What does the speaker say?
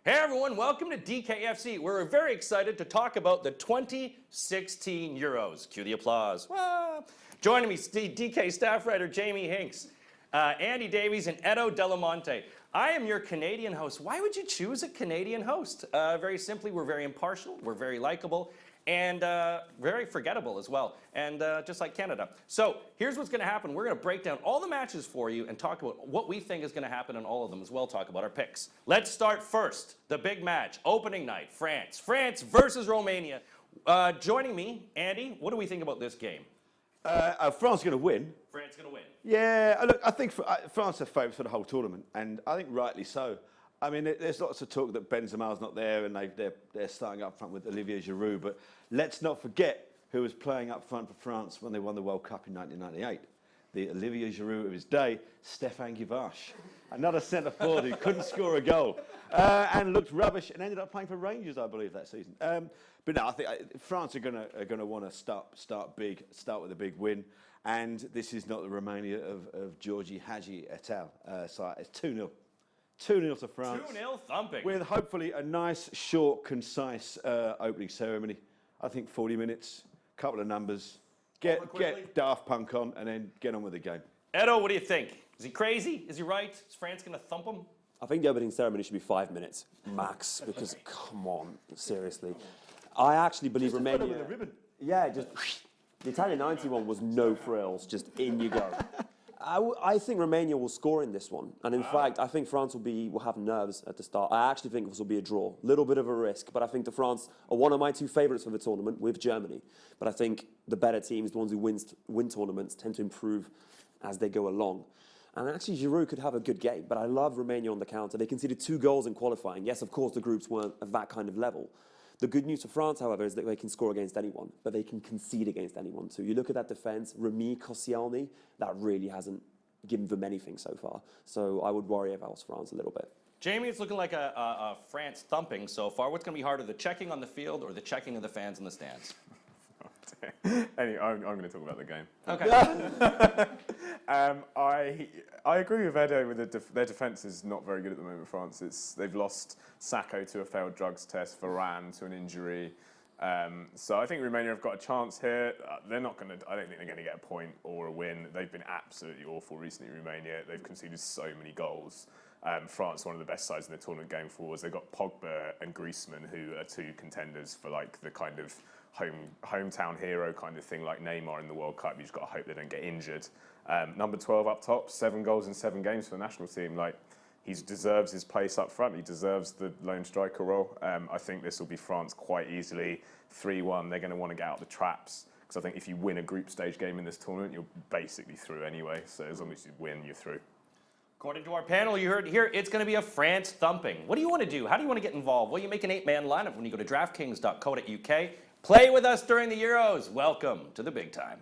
Hey everyone, welcome to DKFC. We're very excited to talk about the 2016 Euros. Cue the applause. Wah! Joining me, DK staff writer Jamie Hinks, Andy Davies, and Edo Delamonte. I am your Canadian host. Why would you choose a Canadian host? Very simply, we're very impartial, we're very likable, and very forgettable as well, and just like Canada. So here's what's going to happen. We're going to break down all the matches for you and talk about what we think is going to happen in all of them, as well talk about our picks. Let's start first, the big match, opening night, France. France versus Romania. Joining me, Andy, what do we think about this game? France going to win. France going to win. Yeah, look, I think France are favourites for the whole tournament, and I think rightly so. I mean, there's lots of talk that Benzema's not there, and they're starting up front with Olivier Giroud. But let's not forget who was playing up front for France when they won the World Cup in 1998. The Olivier Giroud of his day, Stéphane Guivarc'h, another centre forward who couldn't score a goal and looked rubbish, and ended up playing for Rangers, I believe, that season. But no, I think France are going to want to start big, start with a big win. And this is not the Romania of Georgi Hagi et al. So it's 2-0. 2-0 to France. 2-0 thumping. With hopefully a nice, short, concise opening ceremony. I think 40 minutes, couple of numbers. Get Daft Punk on and then get on with the game. Edo, what do you think? Is he crazy? Is he right? Is France going to thump him? I think the opening ceremony should be 5 minutes max, because come on, seriously. I actually believe just Romania. with a ribbon. Yeah, just the Italian 91 was no frills, just in you go. I think Romania will score in this one, and in fact, I think France will have nerves at the start. I actually think this will be a draw, little bit of a risk, but I think the France are one of my two favourites for the tournament with Germany. But I think the better teams, the ones who win tournaments, tend to improve as they go along. And actually, Giroud could have a good game, but I love Romania on the counter. They conceded 2 goals in qualifying. Yes, of course, the groups weren't at that kind of level. The good news for France, however, is that they can score against anyone, but they can concede against anyone too. You look at that defence, Remy, Koscielny, that really hasn't given them anything so far. So I would worry if I was France a little bit. Jamie, it's looking like a France thumping so far. What's going to be harder, the checking on the field or the checking of the fans in the stands? Anyway, I'm going to talk about the game. Okay. I agree with Edo with their defence is not very good at the moment. France, they've lost Sacco to a failed drugs test, Varane to an injury. So I think Romania have got a chance here. They're not going to. I don't think they're going to get a point or a win. They've been absolutely awful recently. Romania. They've conceded so many goals. France, one of the best sides in the tournament going forwards. They've got Pogba and Griezmann, who are 2 contenders for like the kind of hometown hero kind of thing, like Neymar in the World Cup. You just got to hope they don't get injured. Number 12 up top, 7 goals in 7 games for the national team. Like, he deserves his place up front. He deserves the lone striker role. I think this will be France quite easily. 3-1. They're going to want to get out the traps, because I think if you win a group stage game in this tournament, you're basically through anyway. So as long as you win, you're through. According to our panel, you heard here, it's going to be a France thumping. What do you want to do? How do you want to get involved? Well, you make an 8-man lineup when you go to draftkings.co.uk. Play with us during the Euros. Welcome to the big time.